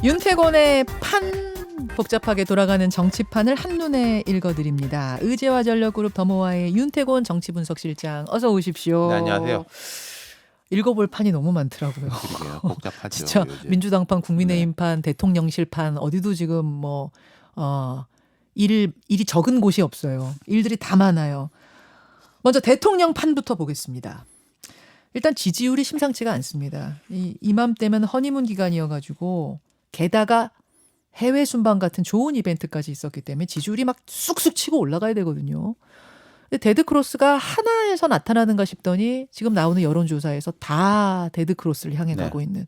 윤태곤의 판 복잡하게 돌아가는 정치판을 한눈에 읽어드립니다. 의제와 전력그룹 더모아의 윤태곤 정치분석실장 어서 오십시오. 네, 안녕하세요. 읽어볼 판이 너무 많더라고요. 그러게요. 복잡하죠. 진짜 요즘. 민주당판, 국민의힘판, 대통령실판 어디도 지금 일이 적은 곳이 없어요. 일들이 다 많아요. 먼저 대통령 판부터 보겠습니다. 일단 지지율이 심상치가 않습니다. 이맘때면 허니문 기간이어가지고 게다가 해외 순방 같은 좋은 이벤트까지 있었기 때문에 지지율이 막 쑥쑥 치고 올라가야 되거든요. 근데 데드크로스가 하나에서 나타나는가 싶더니 지금 나오는 여론조사에서 다 데드크로스를 향해 가고 있는.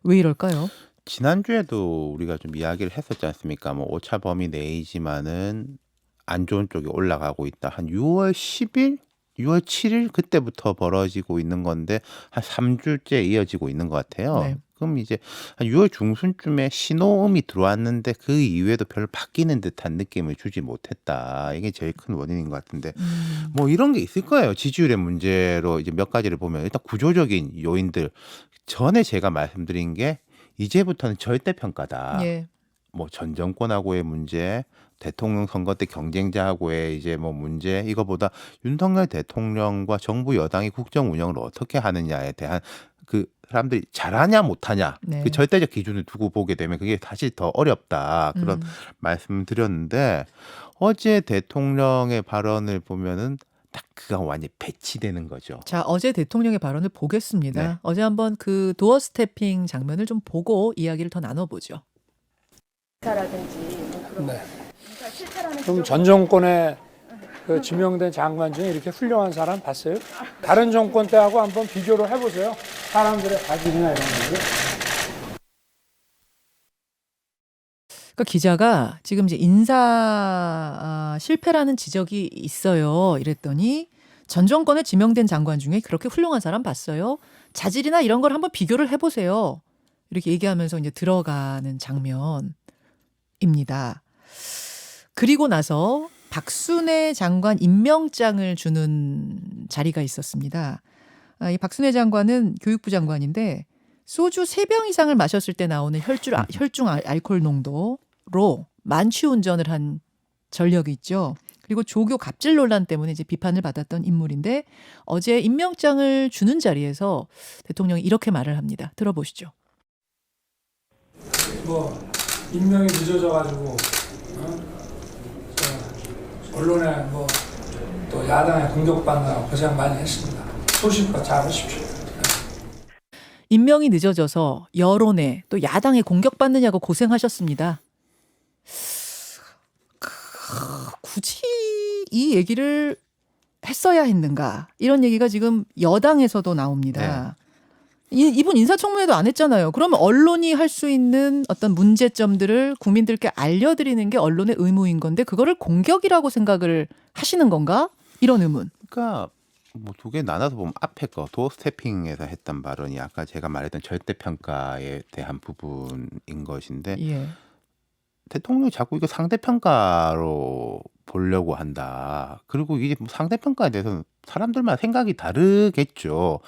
왜 이럴까요? 지난주에도 우리가 좀 이야기를 했었지 않습니까? 뭐 오차 범위 내이지만은 안 좋은 쪽에 올라가고 있다. 한 6월 10일, 6월 7일 그때부터 벌어지고 있는 건데 한 3주째 이어지고 있는 것 같아요. 네. 그럼 이제 한 6월 중순쯤에 신호음이 들어왔는데 그 이후에도 별로 바뀌는 듯한 느낌을 주지 못했다. 이게 제일 큰 원인인 것 같은데 뭐 이런 게 있을 거예요. 지지율의 문제로 이제 몇 가지를 보면 일단 구조적인 요인들. 전에 제가 말씀드린 게 이제부터는 절대평가다. 예. 뭐 전 정권하고의 문제, 대통령 선거 때 경쟁자하고의 이제 뭐 문제, 이거보다 윤석열 대통령과 정부 여당이 국정 운영을 어떻게 하느냐에 대한 그 사람들이 잘하냐 못하냐 네. 그 절대적 기준을 두고 보게 되면 그게 사실 더 어렵다 그런 말씀드렸는데 어제 대통령의 발언을 보면은 딱 그가 완전히 배치되는 거죠. 자, 어제 대통령의 발언을 보겠습니다. 네. 어제 한번 그 도어 스태핑 장면을 좀 보고 이야기를 더 나눠보죠. 라든지 뭐 그런 네. 인사 실패라는 그럼 전 정권에 그 지명된 장관 중에 이렇게 훌륭한 사람 봤어요? 다른 정권 때하고 한번 비교를 해보세요. 사람들의 가질이나 이런 것들. 그러니까 기자가 지금 이제 인사 실패라는 지적이 있어요. 이랬더니 전 정권에 지명된 장관 중에 그렇게 훌륭한 사람 봤어요. 자질이나 이런 걸 한번 비교를 해보세요. 이렇게 얘기하면서 이제 들어가는 장면입니다. 그리고 나서 박순애 장관 임명장을 주는 자리가 있었습니다. 이 박순애 장관은 교육부 장관인데 소주 3병 이상을 마셨을 때 나오는 혈중 알코올 농도로 만취 운전을 한 전력이 있죠. 그리고 조교 갑질 논란 때문에 이제 비판을 받았던 인물인데 어제 임명장을 주는 자리에서 대통령이 이렇게 말을 합니다. 들어보시죠. 뭐 임명이 늦어져가지고 언론에 뭐 또 야당에 공격받느라 고생 많이 했습니다. 소신껏 잘하십시오. 임명이 늦어져서 여론에 또 야당에 공격받느냐고 고생하셨습니다. 굳이 이 얘기를 했어야 했는가? 이런 얘기가 지금 여당에서도 나옵니다. 이분 인사청문회도 안 했잖아요. 그러면 언론이 할 수 있는 어떤 문제점들을 국민들께 알려드리는 게 언론의 의무인 건데 그거를 공격이라고 생각을 하시는 건가? 이런 의문. 그러니까 뭐 두 개 나눠서 보면 앞에 거 도어 스태핑에서 했던 발언이 아까 제가 말했던 절대평가에 대한 부분인 것인데 예. 대통령이 자꾸 이거 상대평가로 보려고 한다. 그리고 이게 뭐 상대평가에 대해서는 사람들마다 생각이 다르겠죠.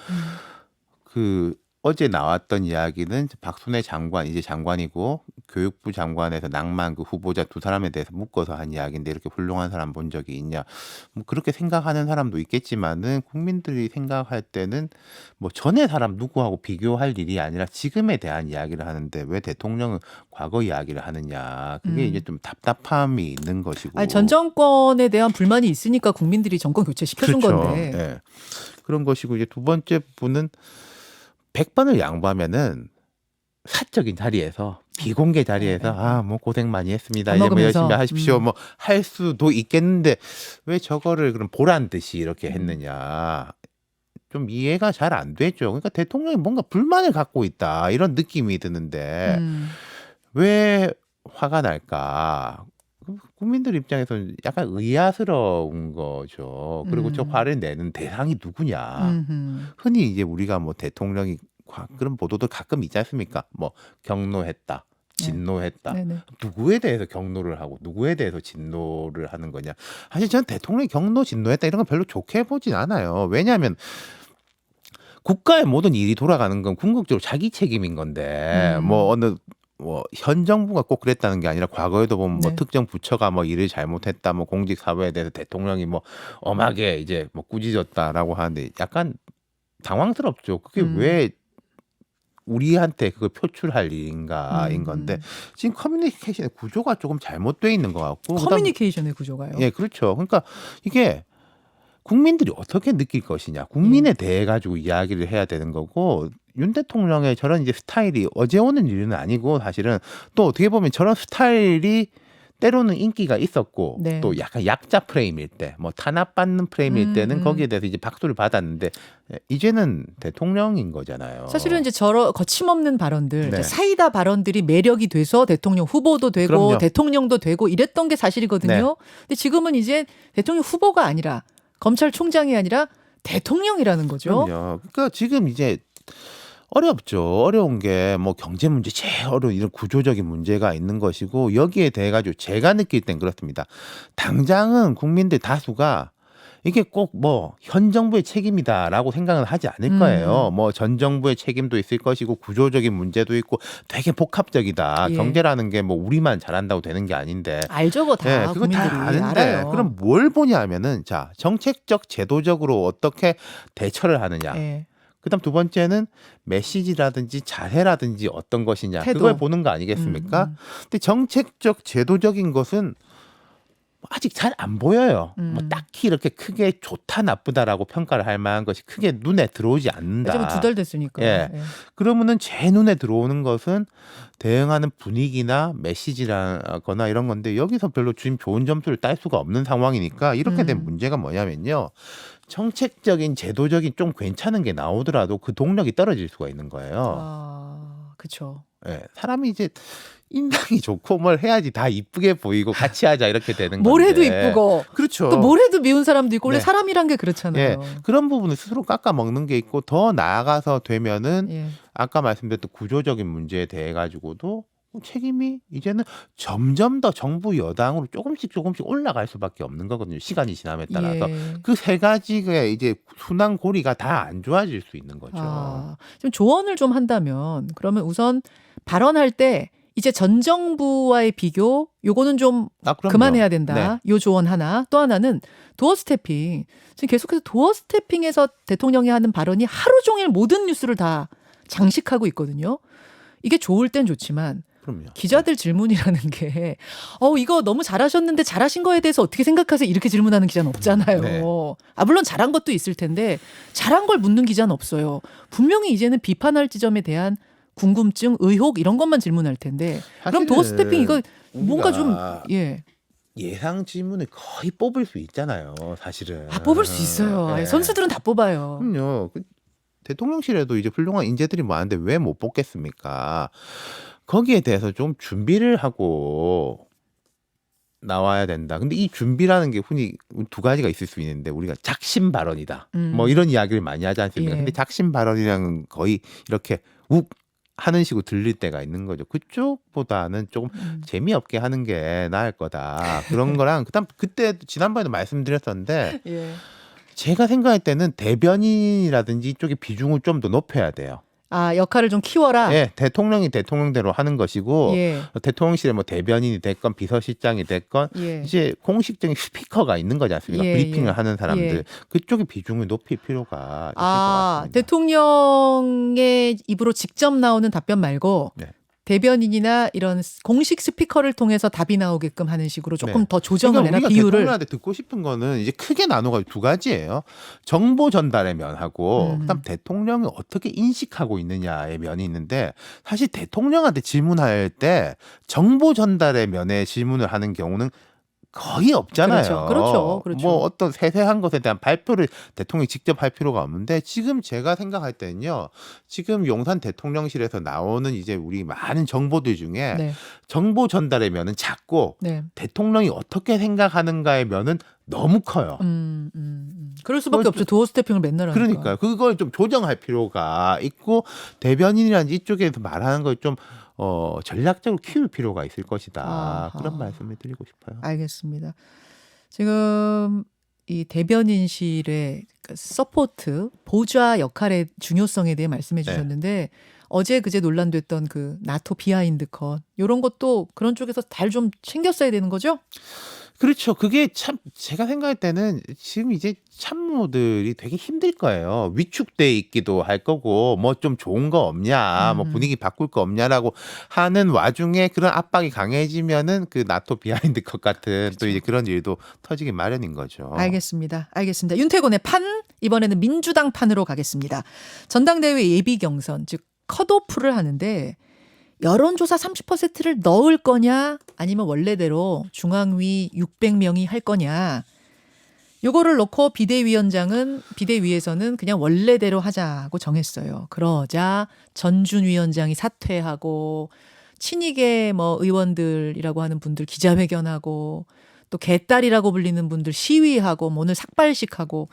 그 어제 나왔던 이야기는 박순애 장관, 이제 장관이고 교육부 장관에서 낭만 그 후보자 두 사람에 대해서 묶어서 한 이야기인데 이렇게 훌륭한 사람 본 적이 있냐. 뭐 그렇게 생각하는 사람도 있겠지만은 국민들이 생각할 때는 뭐 전에 사람 누구하고 비교할 일이 아니라 지금에 대한 이야기를 하는데 왜 대통령은 과거 이야기를 하느냐. 그게 이제 좀 답답함이 있는 것이고. 아니, 전 정권에 대한 불만이 있으니까 국민들이 정권 교체 시켜준 그렇죠. 건데. 예. 그런 것이고 이제 두 번째 분은 100번을 양보하면은 사적인 자리에서 비공개 자리에서 뭐 고생 많이 했습니다. 밥 이제 뭐 먹으면서. 열심히 하십시오. 뭐 할 수도 있겠는데 왜 저거를 그럼 보란 듯이 이렇게 했느냐. 좀 이해가 잘 안 되죠. 그러니까 대통령이 뭔가 불만을 갖고 있다 이런 느낌이 드는데 왜 화가 날까? 국민들 입장에서는 약간 의아스러운 거죠. 그리고 저 화를 내는 대상이 누구냐. 흔히 이제 우리가 뭐 대통령이 그런 보도도 가끔 있지 않습니까? 뭐 경로했다, 진노했다. 네네. 누구에 대해서 경로를 하고 누구에 대해서 진노를 하는 거냐. 사실 저는 대통령이 경로, 진노했다 이런 건 별로 좋게 보진 않아요. 왜냐하면 국가의 모든 일이 돌아가는 건 궁극적으로 자기 책임인 건데 뭐 어느 뭐 현 정부가 꼭 그랬다는 게 아니라 과거에도 보면 뭐 네. 특정 부처가 뭐 일을 잘못했다, 뭐 공직 사회에 대해서 대통령이 뭐 엄하게 이제 뭐 꾸짖었다라고 하는데 약간 당황스럽죠. 그게 왜 우리한테 그걸 표출할 일인가인 건데 지금 커뮤니케이션의 구조가 조금 잘못돼 있는 것 같고 그다음 커뮤니케이션의 구조가요. 예, 그렇죠. 그러니까 이게 국민들이 어떻게 느낄 것이냐, 국민에 대해 가지고 이야기를 해야 되는 거고 윤 대통령의 저런 이제 스타일이 어제 오는 일은 아니고 사실은 또 어떻게 보면 저런 스타일이 때로는 인기가 있었고 네. 또 약간 약자 프레임일 때, 뭐 탄압받는 프레임일 때는 거기에 대해서 이제 박수를 받았는데 이제는 대통령인 거잖아요. 사실은 이제 저런 거침없는 발언들, 네. 사이다 발언들이 매력이 돼서 대통령 후보도 되고 그럼요. 대통령도 되고 이랬던 게 사실이거든요. 네. 근데 지금은 이제 대통령 후보가 아니라 검찰총장이 아니라 대통령이라는 거죠. 그럼요. 그러니까 지금 이제 어렵죠. 어려운 게 뭐 경제 문제 제일 어려운 이런 구조적인 문제가 있는 것이고 여기에 대해 가지고 제가 느낄 땐 그렇습니다. 당장은 국민들 다수가 이게 꼭 뭐 현 정부의 책임이다라고 생각은 하지 않을 거예요. 뭐 전 정부의 책임도 있을 것이고 구조적인 문제도 있고 되게 복합적이다. 예. 경제라는 게 뭐 우리만 잘한다고 되는 게 아닌데. 알죠, 그거 다 예, 그거 국민들이 다 아는데 알아요. 그럼 뭘 보냐면은 자 정책적 제도적으로 어떻게 대처를 하느냐. 예. 그다음 두 번째는 메시지라든지 자세라든지 어떤 것이냐 태도. 그걸 보는 거 아니겠습니까? 근데 정책적 제도적인 것은 아직 잘 안 보여요. 뭐 딱히 이렇게 크게 좋다 나쁘다라고 평가를 할 만한 것이 크게 눈에 들어오지 않는다. 지금 2달 됐으니까. 예. 예. 그러면은 제 눈에 들어오는 것은 대응하는 분위기나 메시지라거나 이런 건데 여기서 별로 지금 좋은 점수를 딸 수가 없는 상황이니까 이렇게 된 문제가 뭐냐면요. 정책적인 제도적인 좀 괜찮은 게 나오더라도 그 동력이 떨어질 수가 있는 거예요. 아, 그렇죠. 예, 사람이 이제 인상이 좋고 뭘 해야지 다 이쁘게 보이고 같이 하자 이렇게 되는 건데. 뭘 해도 이쁘고 그렇죠. 또 뭘 해도 미운 사람도 있고 원래 네. 사람이란 게 그렇잖아요. 예, 그런 부분을 스스로 깎아 먹는 게 있고 더 나아가서 되면은 예. 아까 말씀드렸던 구조적인 문제에 대해 가지고도 책임이 이제는 점점 더 정부 여당으로 조금씩 올라갈 수밖에 없는 거거든요. 시간이 지남에 따라서 예. 그 세 가지의 이제 순환 고리가 다 안 좋아질 수 있는 거죠. 아, 좀 조언을 좀 한다면 그러면 우선 발언할 때 이제 전 정부와의 비교 요거는 좀 그럼요. 그만해야 된다. 네. 요 조언 하나. 또 하나는 도어 스태핑. 지금 계속해서 도어 스태핑에서 대통령이 하는 발언이 하루 종일 모든 뉴스를 다 장식하고 있거든요. 이게 좋을 땐 좋지만 그럼요. 기자들 질문이라는 게 이거 너무 잘하셨는데 잘하신 거에 대해서 어떻게 생각하세요? 이렇게 질문하는 기자는 없잖아요. 네. 아, 물론 잘한 것도 있을 텐데 잘한 걸 묻는 기자는 없어요. 분명히 이제는 비판할 지점에 대한 궁금증, 의혹 이런 것만 질문할 텐데 그럼 도어 스태핑 이거 뭔가 좀 우리가 예. 예상 질문을 거의 뽑을 수 있잖아요. 사실은. 뽑을 수 있어요. 네. 선수들은 다 뽑아요. 그럼요. 대통령실에도 이제 훌륭한 인재들이 많은데 왜 못 뽑겠습니까? 거기에 대해서 좀 준비를 하고 나와야 된다. 근데 이 준비라는 게 흔히 두 가지가 있을 수 있는데 우리가 작심 발언이다. 뭐 이런 이야기를 많이 하지 않습니까? 예. 근데 작심 발언이랑은 거의 이렇게 욱 하는 식으로 들릴 때가 있는 거죠. 그쪽보다는 조금 재미없게 하는 게 나을 거다. 그런 거랑 그다음 그때 지난번에도 말씀드렸었는데 예. 제가 생각할 때는 대변인이라든지 이쪽의 비중을 좀 더 높여야 돼요. 아, 역할을 좀 키워라. 예, 대통령이 대통령대로 하는 것이고 예. 대통령실에 뭐 대변인이 됐건 비서실장이 됐건 예. 이제 공식적인 스피커가 있는 거지 않습니까? 예, 브리핑을 예. 하는 사람들 예. 그쪽의 비중을 높일 필요가 있을 것 아, 같습니다. 대통령의 입으로 직접 나오는 답변 말고 네. 대변인이나 이런 공식 스피커를 통해서 답이 나오게끔 하는 식으로 조금 네. 더 조정을 그러니까 해라 우리가 비율을. 대통령한테 듣고 싶은 거는 이제 크게 나누가 두 가지예요. 정보 전달의 면하고 그다음 대통령이 어떻게 인식하고 있느냐의 면이 있는데 사실 대통령한테 질문할 때 정보 전달의 면에 질문을 하는 경우는 거의 없잖아요. 그렇죠. 그렇죠. 뭐 어떤 세세한 것에 대한 발표를 대통령이 직접 할 필요가 없는데 지금 제가 생각할 때는요. 지금 용산 대통령실에서 나오는 이제 우리 많은 정보들 중에 네. 정보 전달의 면은 작고 네. 대통령이 어떻게 생각하는가의 면은 너무 커요. 그럴 수밖에 그걸 없죠. 도어 스태핑을 맨날 하니까. 그러니까요. 그걸 좀 조정할 필요가 있고 대변인이라든지 이쪽에서 말하는 걸 좀 전략적으로 키울 필요가 있을 것이다. 아하. 그런 말씀을 드리고 싶어요. 알겠습니다. 지금 이 대변인실의 서포트 보좌 역할의 중요성에 대해 말씀해 주셨는데 어제 그제 논란됐던 그 나토 비하인드 컷 이런 것도 그런 쪽에서 잘 좀 챙겼어야 되는 거죠? 그렇죠. 그게 참 제가 생각할 때는 지금 이제 참모들이 되게 힘들 거예요. 위축돼 있기도 할 거고 뭐 좀 좋은 거 없냐, 뭐 분위기 바꿀 거 없냐라고 하는 와중에 그런 압박이 강해지면은 그 나토 비하인드 컷 같은 또 이제 그런 일도 터지기 마련인 거죠. 알겠습니다. 알겠습니다. 윤태곤의 판 이번에는 민주당 판으로 가겠습니다. 전당대회 예비 경선 즉 컷오프를 하는데 여론조사 30%를 넣을 거냐 아니면 원래대로 중앙위 600명이 할 거냐 요거를 놓고 비대위에서는 그냥 원래대로 하자고 정했어요. 그러자 전준 위원장이 사퇴하고 친이계 뭐 의원들이라고 하는 분들 기자회견하고 또 개딸이라고 불리는 분들 시위하고 뭐 오늘 삭발식하고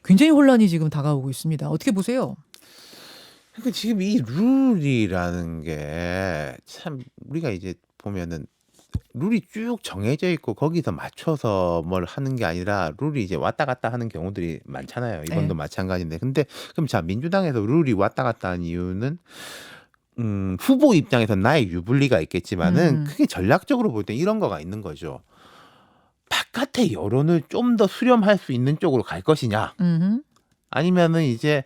굉장히 혼란이 지금 다가오고 있습니다. 어떻게 보세요? 그러니까 지금 이 룰이라는 게 참 우리가 이제 보면은 룰이 쭉 정해져 있고 거기서 맞춰서 뭘 하는 게 아니라 룰이 이제 왔다 갔다 하는 경우들이 많잖아요. 이번도 네. 마찬가지인데. 근데 그럼 자 민주당에서 룰이 왔다 갔다 하는 이유는 후보 입장에서 나의 유불리가 있겠지만은 크게 전략적으로 볼 때 이런 거가 있는 거죠. 바깥의 여론을 좀 더 수렴할 수 있는 쪽으로 갈 것이냐, 아니면은 이제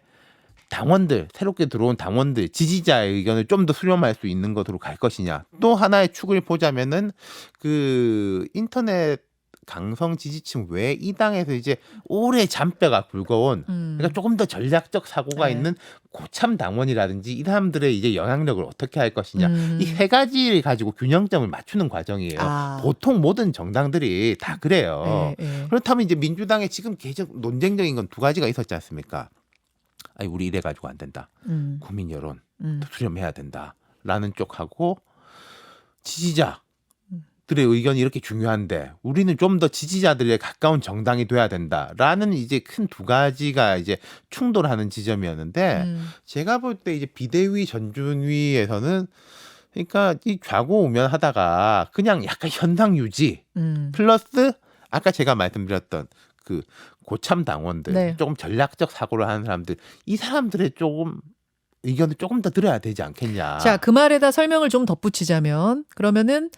당원들, 새롭게 들어온 당원들, 지지자의 의견을 좀 더 수렴할 수 있는 것으로 갈 것이냐. 또 하나의 축을 보자면은 그 인터넷 강성 지지층 외에 이 당에서 이제 오래 잔뼈가 굵어온 그러니까 조금 더 전략적 사고가 네. 있는 고참 당원이라든지 이 사람들의 이제 영향력을 어떻게 할 것이냐. 이 세 가지를 가지고 균형점을 맞추는 과정이에요. 아. 보통 모든 정당들이 다 그래요. 그렇다면 이제 민주당에 지금 계속 논쟁적인 건 두 가지가 있었지 않습니까? 아니 우리 이래 가지고 안 된다. 국민 여론 수렴해야 된다라는 쪽하고 지지자들의 의견이 이렇게 중요한데 우리는 좀 더 지지자들에 가까운 정당이 돼야 된다라는 이제 큰 두 가지가 이제 충돌하는 지점이었는데 제가 볼 때 이제 비대위 전준위에서는 그러니까 이 좌고우면하다가 그냥 약간 현상 유지 플러스 아까 제가 말씀드렸던 그 고참 당원들, 네. 조금 전략적 사고를 하는 사람들, 이 사람들의 조금 의견을 조금 더 들어야 되지 않겠냐. 자, 그 말에다 설명을 좀 덧붙이자면 그러면은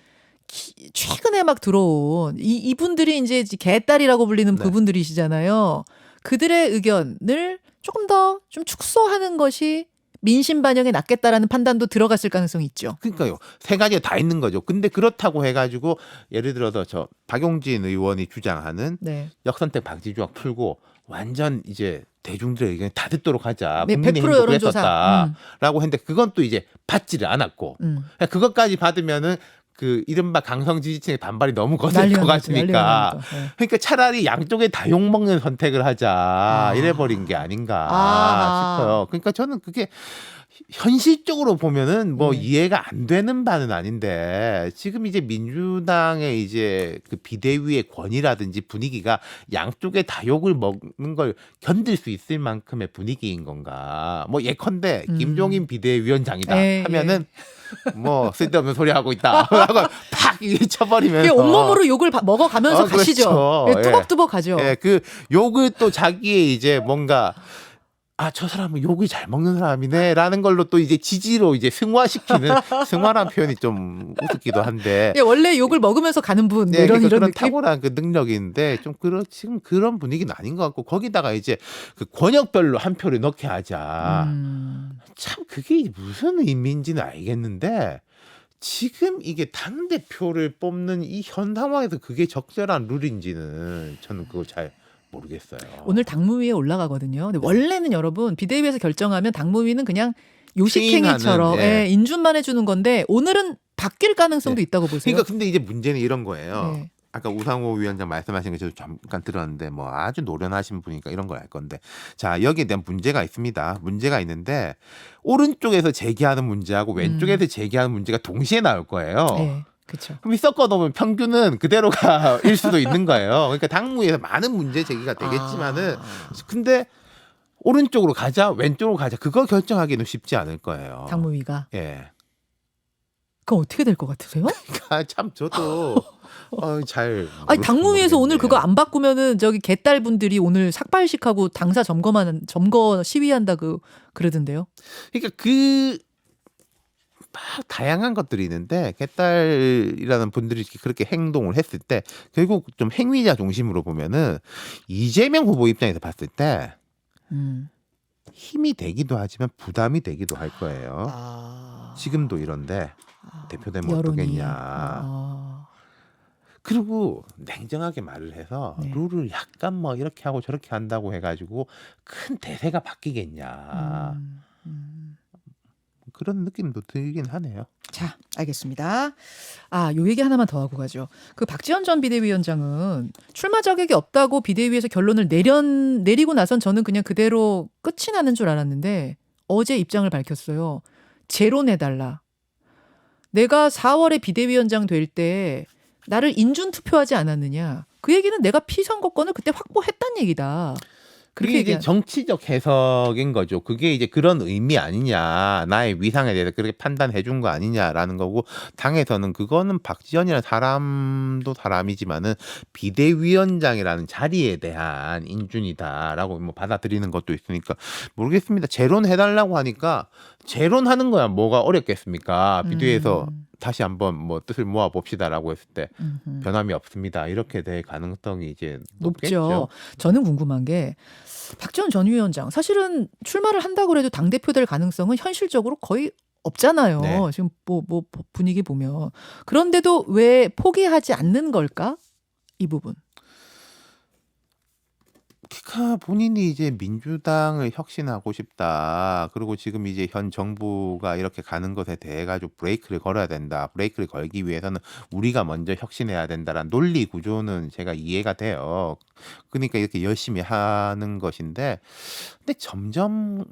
최근에 막 들어온 이분들이 이제 개딸이라고 불리는 네. 그분들이시잖아요. 그들의 의견을 조금 더 좀 축소하는 것이 민심 반영에 낫겠다라는 판단도 들어갔을 가능성이 있죠. 그러니까요. 세 가지가 다 있는 거죠. 근데 그렇다고 해가지고 예를 들어서 저 박용진 의원이 주장하는 네. 역선택 방지 조항 풀고 완전 이제 대중들의 의견을 다 듣도록 하자. 100% 국민의힘도 여론조사. 그랬었다라고 했는데 그건 또 이제 받지를 않았고 그것까지 받으면은 그 이른바 강성 지지층의 반발이 너무 거셀 난리가 것 나죠, 난리가 같으니까 나죠. 네. 그러니까 차라리 양쪽에 다 욕먹는 선택을 하자 이래버린 게 아닌가 싶어요. 그러니까 저는 그게 현실적으로 보면은 뭐 이해가 안 되는 바는 아닌데 지금 이제 민주당의 이제 그 비대위의 권위라든지 분위기가 양쪽에 다 욕을 먹는 걸 견딜 수 있을 만큼의 분위기인 건가? 뭐 예컨대 김종인 비대위원장이다 하면은 뭐 쓸데없는 소리 하고 있다 하고 팍 쳐버리면서 온몸으로 욕을 먹어가면서 그렇죠. 가시죠. 예, 뚜벅뚜벅 가죠. 예, 그 욕을 또 자기의 이제 뭔가 저 사람은 욕을 잘 먹는 사람이네라는 걸로 또 이제 지지로 이제 승화시키는 승화라는 표현이 좀 우습기도 한데. 예, 원래 욕을 먹으면서 가는 분 네, 이런 그러니까 그런 느낌. 탁월한 그 능력인데 좀 지금 그런 분위기는 아닌 것 같고 거기다가 이제 그 권역별로 한 표를 넣게 하자. 참 그게 무슨 의미인지는 알겠는데 지금 이게 당 대표를 뽑는 이 현 상황에서 그게 적절한 룰인지는 저는 그걸 잘 모르겠어요. 오늘 당무위에 올라가거든요. 근데 원래는 여러분 비대위에서 결정하면 당무위는 그냥 요식행위처럼 예. 인준만 해주는 건데 오늘은 바뀔 가능성도 있다고 보세요. 그러니까 근데 이제 문제는 이런 거예요. 네. 아까 우상호 위원장 말씀하신 거 저도 잠깐 들었는데 뭐 아주 노련하신 분이니까 이런 걸 알 건데 자 여기에 대한 문제가 있습니다. 문제가 있는데 오른쪽에서 제기하는 문제하고 왼쪽에서 제기하는 문제가 동시에 나올 거예요. 네, 그렇죠. 그럼 섞어 놓으면 평균은 그대로가 일 수도 있는 거예요. 그러니까 당무에서 많은 문제 제기가 되겠지만은 근데 오른쪽으로 가자 왼쪽으로 가자 그거 결정하기는 쉽지 않을 거예요. 당무위가. 예. 그럼 어떻게 될 것 같으세요? 참 저도 잘 아니 당무위에서 오늘 모르겠네요. 그거 안 바꾸면은 저기 개딸분들이 오늘 삭발식하고 당사 점거 시위한다 그러던데요. 그러니까 막 다양한 것들이 있는데 개딸이라는 분들이 그렇게 행동을 했을 때 결국 좀 행위자 중심으로 보면은 이재명 후보 입장에서 봤을 때 음. 힘이 되기도 하지만 부담이 되기도 할 거예요. 아. 지금도 이런데 대표되면 여론이. 어떠겠냐. 아. 그리고 냉정하게 말을 해서 네. 룰을 약간 뭐 이렇게 하고 저렇게 한다고 해가지고 큰 대세가 바뀌겠냐. 그런 느낌도 들긴 하네요. 자, 알겠습니다. 요 얘기 하나만 더 하고 가죠. 그 박지원 전 비대위원장은 출마 자격이 없다고 비대위에서 결론을 내리고 나선 저는 그냥 그대로 끝이 나는 줄 알았는데 어제 입장을 밝혔어요. 재론해달라. 내가 4월에 비대위원장 될 때 나를 인준 투표하지 않았느냐. 그 얘기는 내가 피선거권을 그때 확보했단 얘기다. 그렇게 그게 이제 얘기한. 정치적 해석인 거죠. 그게 이제 그런 의미 아니냐. 나의 위상에 대해서 그렇게 판단해 준 거 아니냐라는 거고 당에서는 그거는 박지원이라는 사람도 사람이지만은 비대위원장이라는 자리에 대한 인준이다라고 뭐 받아들이는 것도 있으니까 모르겠습니다. 재론해달라고 하니까 재론하는 거야 뭐가 어렵겠습니까? 비대위에서 다시 한번 뭐 뜻을 모아 봅시다라고 했을 때 변함이 없습니다. 이렇게 될 가능성이 이제 높죠. 높겠죠. 저는 궁금한 게 박지원 전 위원장 사실은 출마를 한다고 해도 당대표 될 가능성은 현실적으로 거의 없잖아요. 네. 지금 뭐 분위기 보면. 그런데도 왜 포기하지 않는 걸까? 이 부분. 그러니까 본인이 이제 민주당을 혁신하고 싶다. 그리고 지금 이제 현 정부가 이렇게 가는 것에 대해 가지고 브레이크를 걸어야 된다. 브레이크를 걸기 위해서는 우리가 먼저 혁신해야 된다라는 논리 구조는 제가 이해가 돼요. 그러니까 이렇게 열심히 하는 것인데 근데 점점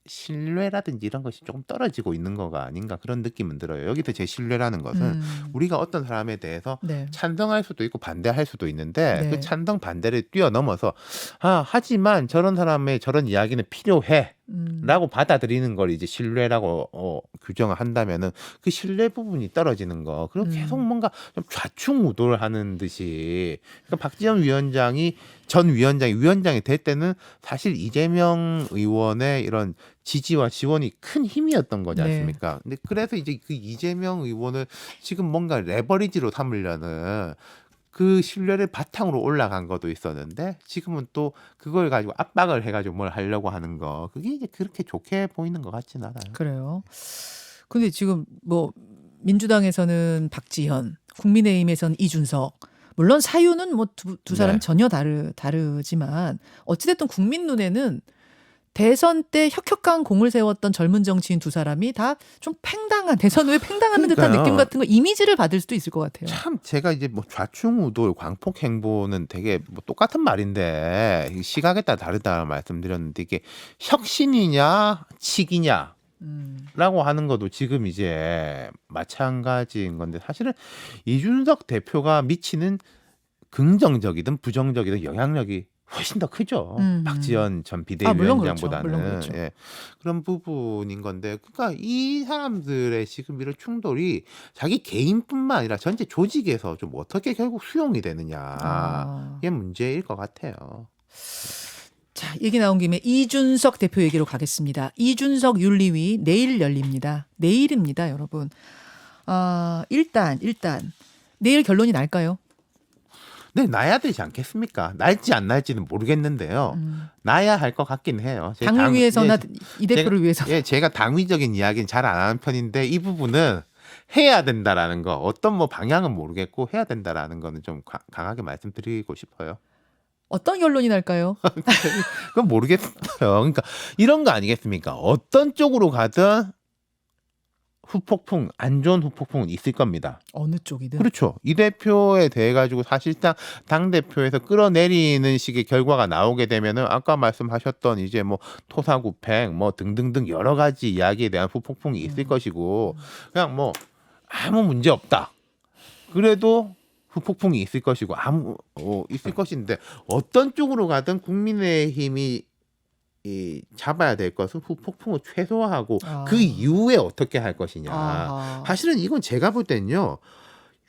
신뢰라든지 이런 것이 조금 떨어지고 있는 거가 아닌가 그런 느낌은 들어요. 여기서 제 신뢰라는 것은 우리가 어떤 사람에 대해서 네. 찬성할 수도 있고 반대할 수도 있는데 네. 그 찬성 반대를 뛰어넘어서 하지만 저런 사람의 저런 이야기는 필요해 라고 받아들이는 걸 이제 신뢰라고 규정을 한다면은 그 신뢰 부분이 떨어지는 거 그리고 계속 뭔가 좀 좌충우돌 하는 듯이 그러니까 박지원 전 위원장이 될 때는 사실 이재명 의원의 이런 지지와 지원이 큰 힘이었던 거지 네. 않습니까? 근데 그래서 이제 그 이재명 의원을 지금 뭔가 레버리지로 삼으려는 그 신뢰를 바탕으로 올라간 것도 있었는데 지금은 또 그걸 가지고 압박을 해가지고 뭘 하려고 하는 거 그게 이제 그렇게 좋게 보이는 것 같진 않아요. 그래요. 근데 지금 뭐 민주당에서는 박지현, 국민의힘에서는 이준석. 물론 사유는 뭐 두 사람이 네. 전혀 다르지만 어찌됐든 국민 눈에는 대선 때 혁혁한 공을 세웠던 젊은 정치인 두 사람이 다 좀 팽당한 대선 후에 팽당하는 듯한 그러니까요. 느낌 같은 거 이미지를 받을 수도 있을 것 같아요. 참 제가 이제 뭐 좌충우돌, 광폭 행보는 되게 뭐 똑같은 말인데 시각에 따라 다르다 말씀드렸는데 이게 혁신이냐 치기냐. 라고 하는 것도 지금 이제 마찬가지인 건데 사실은 이준석 대표가 미치는 긍정적이든 부정적이든 영향력이 훨씬 더 크죠. 박지원 전 물론 그렇죠. 비대위원장보다는 물론 그렇죠. 예, 그런 부분인 건데 그러니까 이 사람들의 지금 이런 충돌이 자기 개인뿐만 아니라 전체 조직에서 좀 어떻게 결국 수용이 되느냐 이게 문제일 것 같아요. 자, 얘기 나온 김에 이준석 대표 얘기로 가겠습니다. 이준석 윤리위 내일 열립니다. 내일입니다, 여러분. 일단 내일 결론이 날까요? 네, 나야 되지 않겠습니까? 날지 안 날지는 모르겠는데요. 나야 할 것 같긴 해요. 제 당위에서나 예, 이 대표를 위해서. 예, 제가 당위적인 이야기는 잘 안 하는 편인데 이 부분은 해야 된다라는 거 어떤 뭐 방향은 모르겠고 해야 된다라는 거는 좀 강하게 말씀드리고 싶어요. 어떤 결론이 날까요? 그건 모르겠어요. 그러니까 이런 거 아니겠습니까? 어떤 쪽으로 가든 후폭풍, 안 좋은 후폭풍은 있을 겁니다. 어느 쪽이든. 그렇죠. 이 대표에 대해 가지고 사실상 당 대표에서 끌어내리는 식의 결과가 나오게 되면은 아까 말씀하셨던 이제 뭐 토사구팽 뭐 등등등 여러 가지 이야기에 대한 후폭풍이 있을 것이고 그냥 뭐 아무 문제 없다. 그래도 후폭풍이 있을 것이고 있을 것인데 어떤 쪽으로 가든 국민의힘이 이 잡아야 될 것은 후폭풍을 최소화하고 아. 그 이후에 어떻게 할 것이냐. 아하. 사실은 이건 제가 볼 때는요.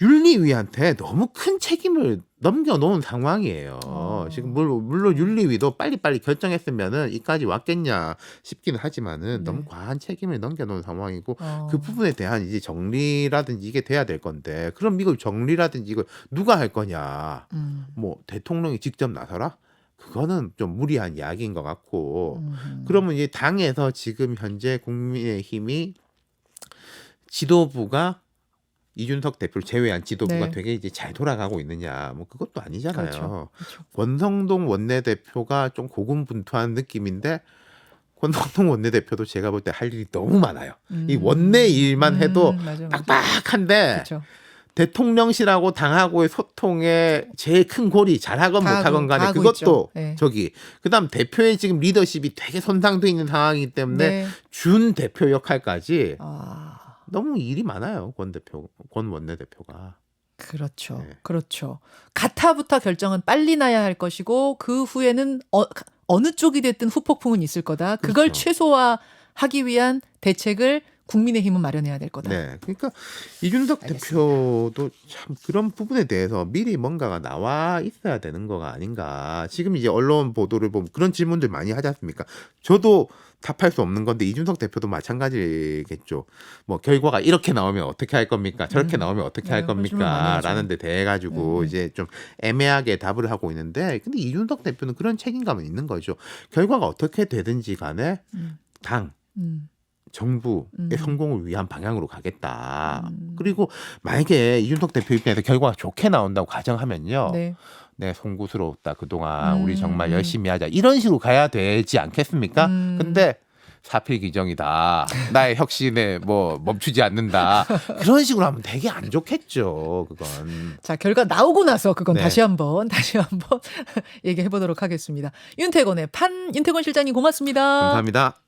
윤리위한테 너무 큰 책임을 넘겨놓은 상황이에요. 지금 물론 윤리위도 빨리빨리 결정했으면은 이까지 왔겠냐 싶기는 하지만은 너무 네. 과한 책임을 넘겨놓은 상황이고 어. 그 부분에 대한 이제 정리라든지 이게 돼야 될 건데 그럼 이걸 정리라든지 이걸 누가 할 거냐. 뭐 대통령이 직접 나서라? 그거는 좀 무리한 이야기인 것 같고 그러면 이제 당에서 지금 현재 국민의힘이 지도부가 이준석 대표를 제외한 지도부가 네. 되게 이제 잘 돌아가고 있느냐 뭐 그것도 아니잖아요. 그렇죠. 그렇죠. 권성동 원내대표가 좀 고군분투한 느낌인데 권성동 원내대표도 제가 볼 때 할 일이 너무 많아요. 이 원내 일만 해도 맞아, 맞아. 빡빡한데 그렇죠. 대통령실하고 당하고의 소통에 제일 큰 골이 잘하건 다 못하건 하고- 간에 다 하고 그것도 있죠. 네. 저기 그다음 대표의 지금 리더십이 되게 손상돼 있는 상황이기 때문에 네. 준 대표 역할까지 아. 너무 일이 많아요. 권 원내대표가. 그렇죠. 네. 그렇죠. 가타부터 결정은 빨리 나야 할 것이고 그 후에는 어느 쪽이 됐든 후폭풍은 있을 거다. 그걸 그렇죠. 최소화하기 위한 대책을 국민의힘은 마련해야 될 거다. 네, 그러니까 이준석 알겠습니다. 대표도 참 그런 부분에 대해서 미리 뭔가가 나와 있어야 되는 거가 아닌가. 지금 이제 언론 보도를 보면 그런 질문들 많이 하지 않습니까? 저도 답할 수 없는 건데 이준석 대표도 마찬가지겠죠. 뭐 결과가 이렇게 나오면 어떻게 할 겁니까? 저렇게 나오면 어떻게 네, 할 그런 질문 많이 겁니까? 하죠. 라는 데 대해 가지고 이제 좀 애매하게 답을 하고 있는데 근데 이준석 대표는 그런 책임감은 있는 거죠. 결과가 어떻게 되든지 간에 당 음. 정부의 성공을 위한 방향으로 가겠다. 그리고 만약에 이준석 대표 입장에서 결과가 좋게 나온다고 가정하면요. 네. 네, 송구스러웠다. 그동안 우리 정말 열심히 하자. 이런 식으로 가야 되지 않겠습니까? 근데 사필 규정이다. 나의 혁신에 뭐 멈추지 않는다. 그런 식으로 하면 되게 안 좋겠죠. 그건. 자, 결과 나오고 나서 그건 네. 다시 한번 얘기해 보도록 하겠습니다. 윤태곤의 윤태곤 실장님 고맙습니다. 감사합니다.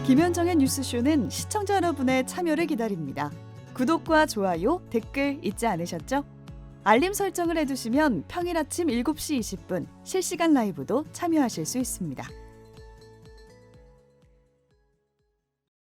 김현정의 뉴스쇼는 시청자 여러분의 참여를 기다립니다. 구독과 좋아요, 댓글 잊지 않으셨죠? 알림 설정을 해두시면 평일 아침 7시 20분 실시간 라이브도 참여하실 수 있습니다.